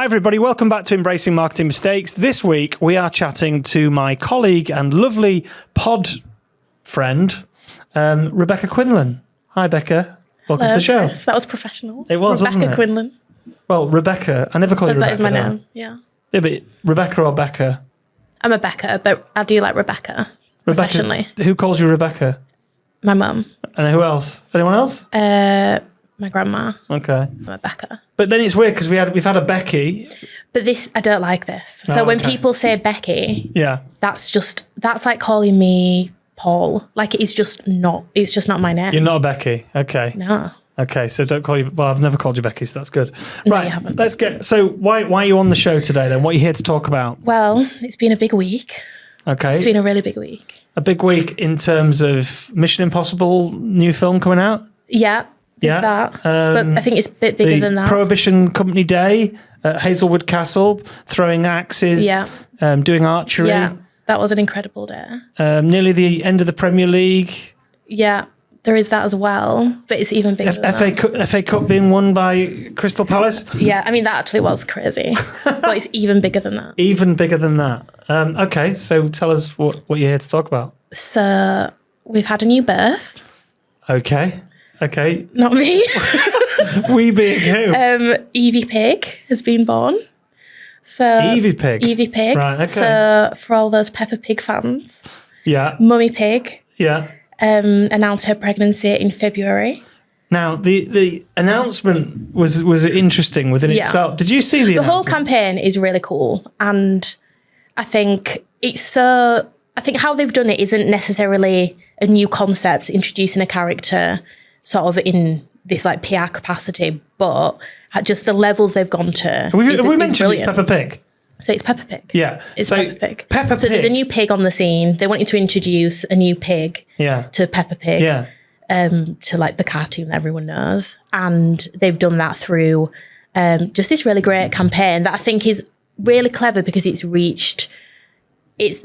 Hi everybody, welcome back to Embracing Marketing Mistakes. This week we are chatting to my colleague and lovely pod friend, Rebecca Quinlan. Hi Becca, welcome to the show. Chris. That was professional. It was, wasn't it? Rebecca Quinlan. Well, Rebecca, I never call you Rebecca. That is my name, yeah. Yeah, but Rebecca or Becca? I'm a Becca, but I do like Rebecca professionally. Who calls you Rebecca? My mum. And who else? Anyone else? My grandma. Okay. I'm a Becca. But then it's weird because we've had a Becky. But this, I don't like this. So when people say Becky, yeah, that's like calling me Paul. Like it's just not my name. You're not a Becky. Okay. No. Okay, so don't call you. Well, I've never called you Becky, so that's good. No, Right, you haven't. Let's get. So why are you on the show today then? What are you here to talk about? Well, it's been a big week. Okay. It's been a really big week. A big week in terms of Mission Impossible new film coming out. Yeah. There's that. But I think it's a bit bigger than that. Prohibition Company Day at Hazelwood Castle, throwing axes, doing archery. Yeah, that was an incredible day. Nearly the end of the Premier League. Yeah, there is that as well, but it's even bigger than that. FA Cup being won by Crystal Palace. Yeah, I mean, that actually was crazy, but it's even bigger than that. Even bigger than that. Okay, so tell us what you're here to talk about. So we've had a new birth. Okay. Not me. We being who? Evie Pig has been born. So Evie Pig. Evie Pig. Right, okay. So for all those Peppa Pig fans, yeah. Mummy Pig announced her pregnancy in February. Now, the announcement was interesting within itself. Did you see the announcement? The whole campaign is really cool. And I think how they've done it isn't necessarily a new concept, introducing a character sort of in this like PR capacity, but just the levels they've gone to. Have we mentioned it's Peppa Pig? So it's Peppa Pig. Yeah. It's Peppa Pig. Peppa Pig. So there's a new pig on the scene. They wanted to introduce a new pig to Peppa Pig. Yeah. To like the cartoon that everyone knows. And they've done that through just this really great campaign that I think is really clever because it's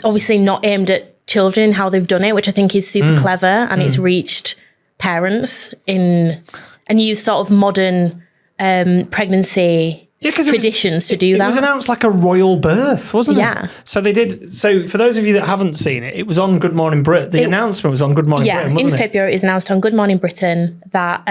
obviously not aimed at children how they've done it, which I think is super clever, and it's reached parents and use sort of modern pregnancy traditions to do that. It was announced like a royal birth, wasn't it? Yeah. So they did. So for those of you that haven't seen it, it was on Good Morning Britain. The announcement was on Good Morning Britain, wasn't it? In February, it was announced on Good Morning Britain that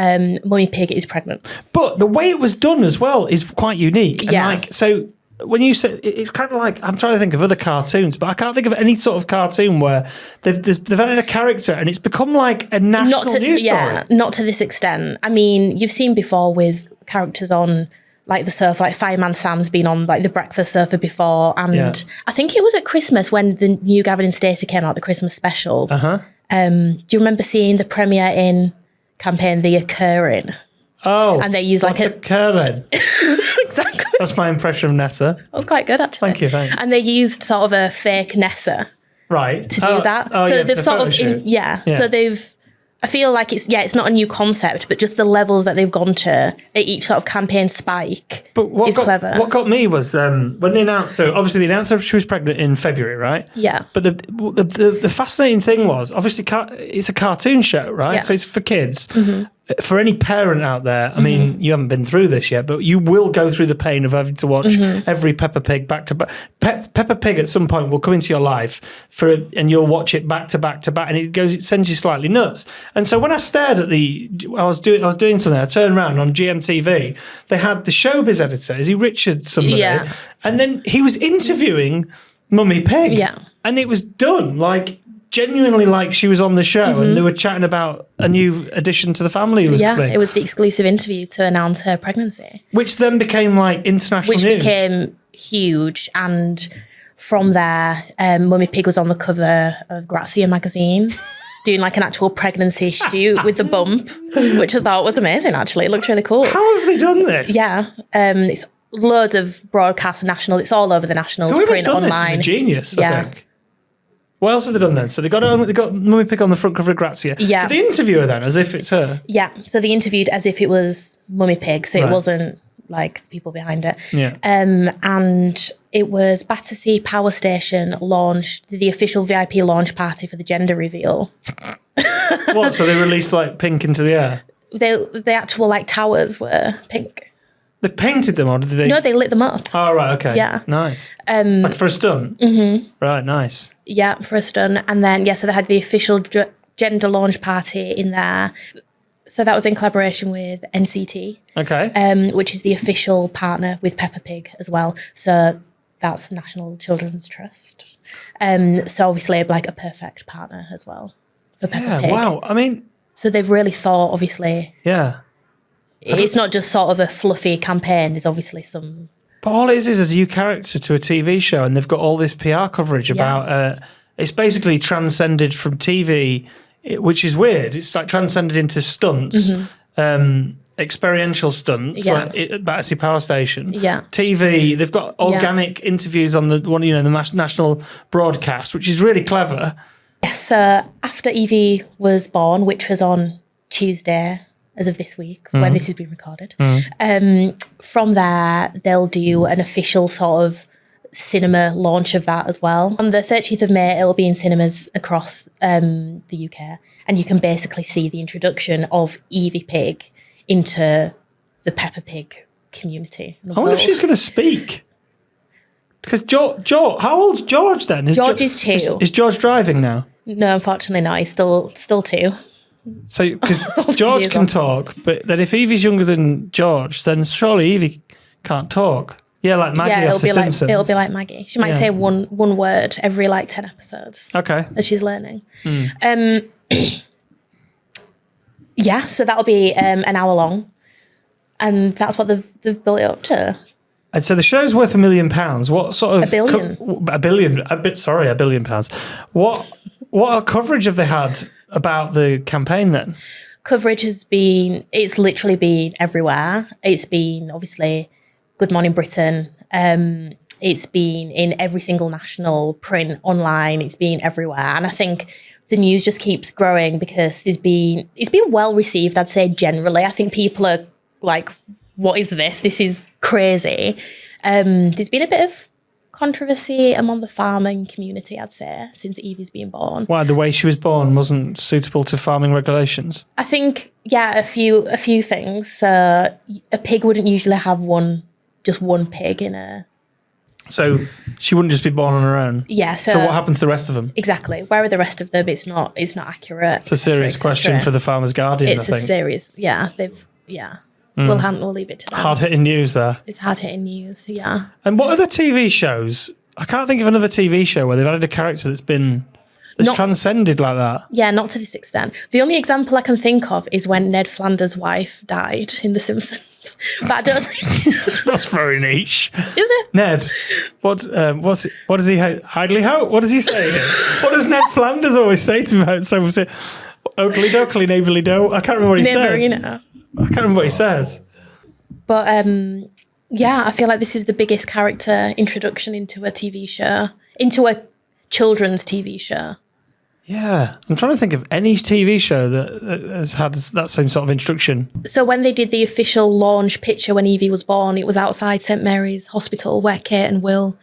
Mummy Pig is pregnant. But the way it was done as well is quite unique. Yeah. And so when you say, it's kind of like, I'm trying to think of other cartoons, but I can't think of any sort of cartoon where they've added a character and it's become like a national news story. Yeah, not to this extent. I mean, you've seen before with characters on like the sofa, like Fireman Sam's been on like the breakfast sofa before. And I think it was at Christmas when the new Gavin and Stacey came out, the Christmas special. Uh-huh. Do you remember seeing the Premier Inn campaign, The Occurring? Oh, and they use like occurring? Exactly. That's my impression of Nessa. That was quite good, actually. Thank you, thanks. And they used sort of a fake Nessa, right, to do that. Oh, so yeah, they've sort of, So they've. I feel like it's not a new concept, but just the levels that they've gone to at each sort of campaign spike is clever. What got me was when they announced. So obviously they announced she was pregnant in February, right? Yeah. But the fascinating thing was obviously it's a cartoon show, right? Yeah. So it's for kids. Mm-hmm. For any parent out there, I mean, you haven't been through this yet, but you will go through the pain of having to watch every Peppa Pig back to back. Peppa Pig at some point will come into your life and you'll watch it back to back to back, and it sends you slightly nuts. And so when I stared at I was doing something, I turned around on GMTV, they had the showbiz editor, is he Richard somebody? Yeah. And then he was interviewing Mummy Pig. Yeah. And it was done like genuinely like she was on the show, and they were chatting about a new addition to the family. It was the exclusive interview to announce her pregnancy, which then became like international news. Which became huge, and from there, Mummy Pig was on the cover of Grazia magazine, doing like an actual pregnancy shoot with the bump, which I thought was amazing. Actually, it looked really cool. How have they done this? Yeah, it's loads of broadcast national. It's all over the nationals. Whoever's done online. This is a genius. I think. What else have they done then? So they got Mummy Pig on the front cover of Grazia. Yeah. Did they interview her then as if it's her? Yeah. So they interviewed as if it was Mummy Pig. So it wasn't like the people behind it. Yeah. And it was Battersea Power Station launched the official VIP launch party for the gender reveal. What? So they released like pink into the air? The actual like towers were pink. They painted them, or did they? No, they lit them up. Oh, right, okay. Yeah. Nice. Like for a stunt? Mm-hmm. Right, nice. Yeah, for a stunt. And then, so they had the official gender launch party in there. So that was in collaboration with NCT. Okay. Which is the official partner with Peppa Pig as well. So that's National Children's Trust. So obviously like a perfect partner as well for Peppa Pig. Wow. I mean... So they've really thought, obviously... Yeah. It's not just sort of a fluffy campaign. There's obviously some... But all it is a new character to a TV show, and they've got all this PR coverage about... it's basically transcended from TV, which is weird. It's like transcended into stunts, experiential stunts, like at Battersea Power Station. Yeah. TV, they've got organic interviews on the national broadcast, which is really clever. Yes, so after Evie was born, which was on Tuesday... as of this week, when this has been recorded. From there, they'll do an official sort of cinema launch of that as well. On the 30th of May, it'll be in cinemas across the UK, and you can basically see the introduction of Evie Pig into the Peppa Pig community. I wonder if she's going to speak. Because George, how old's George then? George is 2. Is George driving now? No, unfortunately not. He's still 2. So, because George can talk, but then if Evie's younger than George, then surely Evie can't talk. Yeah, like Maggie off The Simpsons. It'll be like Maggie. She might say one word every like 10 episodes. Okay. As she's learning. So that'll be an hour long. And that's what they've built it up to. And so the show's worth £1 million. What sort of... £1 billion. £1 billion. What coverage have they had about the campaign then? Coverage it's literally been everywhere. It's been obviously Good Morning Britain. It's been in every single national print, online. It's been everywhere. And I think the news just keeps growing because it's been well received, I'd say generally. I think people are like, what is this? This is crazy. There's been a bit of controversy among the farming community, I'd say, since Evie's been born. Why, the way she was born wasn't suitable to farming regulations? I think, a few things. A pig wouldn't usually have just one pig in a... So she wouldn't just be born on her own? Yeah. So what happened to the rest of them? Exactly. Where are the rest of them? It's not accurate. It's a serious question for the Farmer's Guardian, I think. It's a serious... Yeah, We'll leave it to them. Hard-hitting news there. It's hard-hitting news, yeah. And what other TV shows? I can't think of another TV show where they've added a character that's transcended like that. Yeah, not to this extent. The only example I can think of is when Ned Flanders' wife died in The Simpsons. But I don't think... That's very niche. Is it? Ned, what does he... Hidely ho? What does he say? What does Ned Flanders always say to him? So was it Oakley dokley, neighbourly do? I can't remember what he says. I can't remember what he says. But, I feel like this is the biggest character introduction into a TV show, into a children's TV show. Yeah. I'm trying to think of any TV show that has had that same sort of introduction. So when they did the official launch picture when Evie was born, it was outside St Mary's Hospital where Kate and Will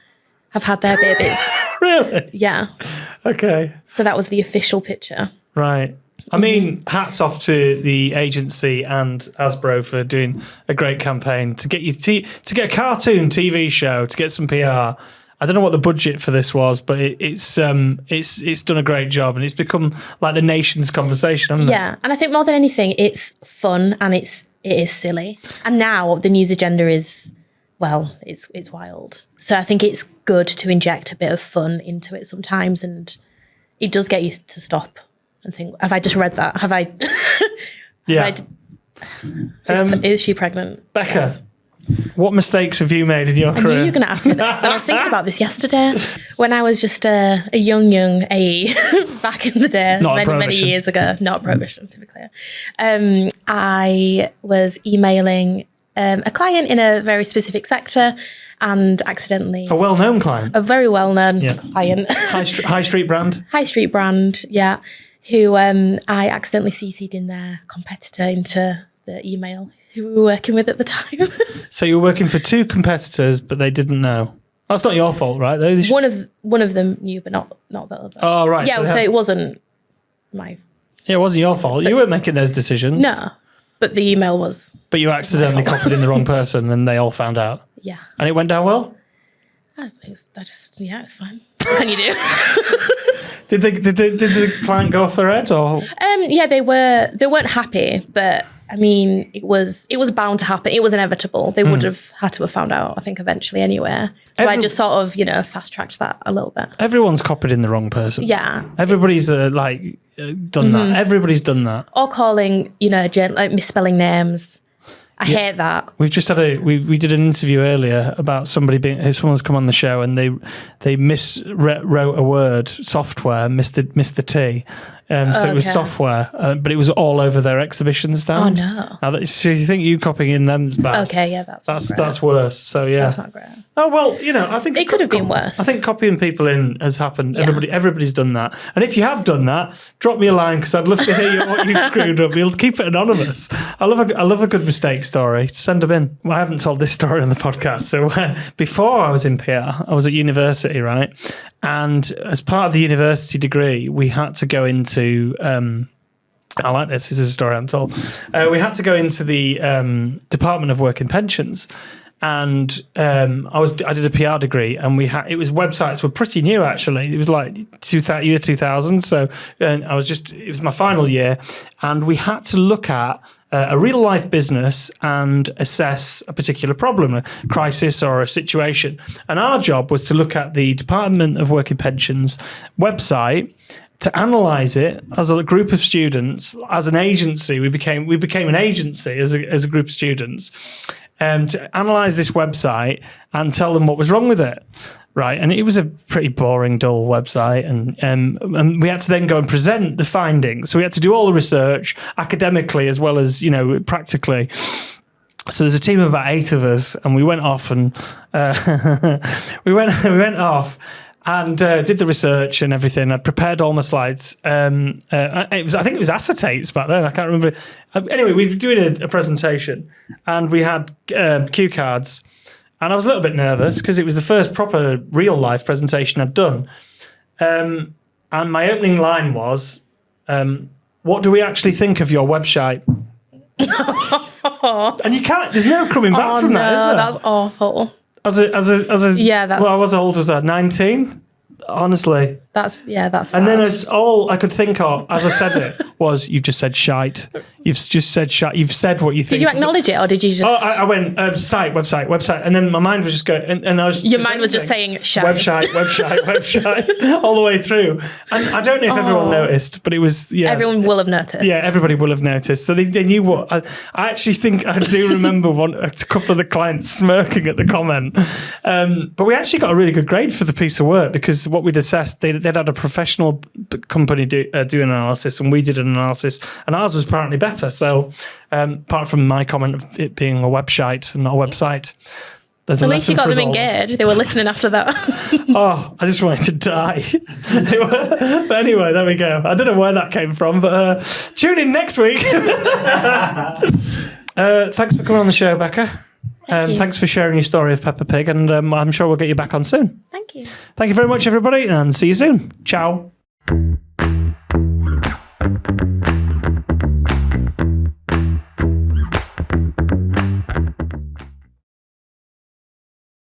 have had their babies. Really? Yeah. Okay. So that was the official picture. Right. I mean, hats off to the agency and Hasbro for doing a great campaign to get you to get a cartoon TV show, to get some PR. I don't know what the budget for this was, but it's done a great job, and it's become like the nation's conversation, hasn't it? Yeah, and I think more than anything, it's fun and it is silly. And now the news agenda is, it's wild. So I think it's good to inject a bit of fun into it sometimes, and it does get you to stop and think, have I just read that? Have I? Yeah. Is she pregnant? Becca, yes. What mistakes have you made in your career? I knew you were going to ask me this. And I was thinking about this yesterday when I was just a young AE back in the day, many years ago. Not prohibition, to be clear. I was emailing a client in a very specific sector and accidentally... A well-known client? A very well-known client. High street brand? High street brand, yeah. Who I accidentally CC'd in their competitor into the email who we were working with at the time. So you were working for two competitors, but they didn't know. That's not your fault, right? One of them knew, but not the other. Oh, right. Yeah, so it wasn't my... Yeah, it wasn't your fault. You weren't making those decisions. No. But the email was... But you accidentally copied in the wrong person and they all found out. Yeah. And it went down well? It's fine. What can you do? Did the client go off their head or? Yeah, they weren't happy, but I mean, it was bound to happen. It was inevitable. They would have had to have found out, I think, eventually anyway. So I just sort of, fast tracked that a little bit. Everyone's copied in the wrong person. Yeah. Everybody's done that. Everybody's done that. Or calling, misspelling names. I hate that. We've just had we did an interview earlier about someone's come on the show and they miswrote a word, software, missed the T. So it was software, but it was all over their exhibition stand. Oh no! So you think you copying in them's bad? Okay, yeah, that's worse. So yeah, that's not great. Oh well, I think it could have been worse. I think copying people in has happened. Yeah. Everybody's done that. And if you have done that, drop me a line because I'd love to hear what you've screwed up. We'll keep it anonymous. I love a good mistake story. Send them in. Well, I haven't told this story on the podcast. So before I was in PR, I was at university, right? And as part of the university degree, we had to go into. I like this. This is a story I'm told. We had to go into the Department of Work and Pensions. And I did a PR degree, and websites were pretty new actually. It was like year 2000, so it was my final year, and we had to look at a real life business and assess a particular problem, a crisis or a situation. And our job was to look at the Department of Work and Pensions website, to analyse it as a group of students, as an agency. We became an agency as a group of students. To analyse this website and tell them what was wrong with it, right? And it was a pretty boring, dull website, and we had to then go and present the findings. So we had to do all the research academically as well as practically. So there's a team of about 8 of us, and we went off and we went off. And did the research and everything. I prepared all my slides. I think it was acetates back then. I can't remember. Anyway, we were doing a presentation, and we had cue cards. And I was a little bit nervous because it was the first proper real life presentation I'd done. And my opening line was, "What do we actually think of your website?" And you can't. There's no coming back from that, is there? That's awful. As a yeah, that's... Well, I was old, was I 19? Honestly. That's sad. And then it's all I could think of as I said it was, you've just said shite. You've just said shite. You've said what you think. Did you acknowledge it, or did you just... Oh, I went, website. And then my mind was just going, and I was... Your mind was just saying shite. Website, all the way through. And I don't know if everyone noticed, but it was, yeah. Everyone will have noticed. Yeah, everybody will have noticed. So they knew what... I actually think I do remember a couple of the clients smirking at the comment. But we actually got a really good grade for the piece of work because what we'd assessed, they'd had a professional company do an analysis, and we did an analysis, and ours was apparently better. So apart from my comment of it being a website and not a website, there's a lesson. At least you got them engaged. They were listening after that. Oh, I just wanted to die. But anyway, there we go. I don't know where that came from, but tune in next week. Thanks for coming on the show, Becca. Thanks for sharing your story of Peppa Pig, and I'm sure we'll get you back on soon. Thank you. Thank you very much, everybody, and see you soon. Ciao.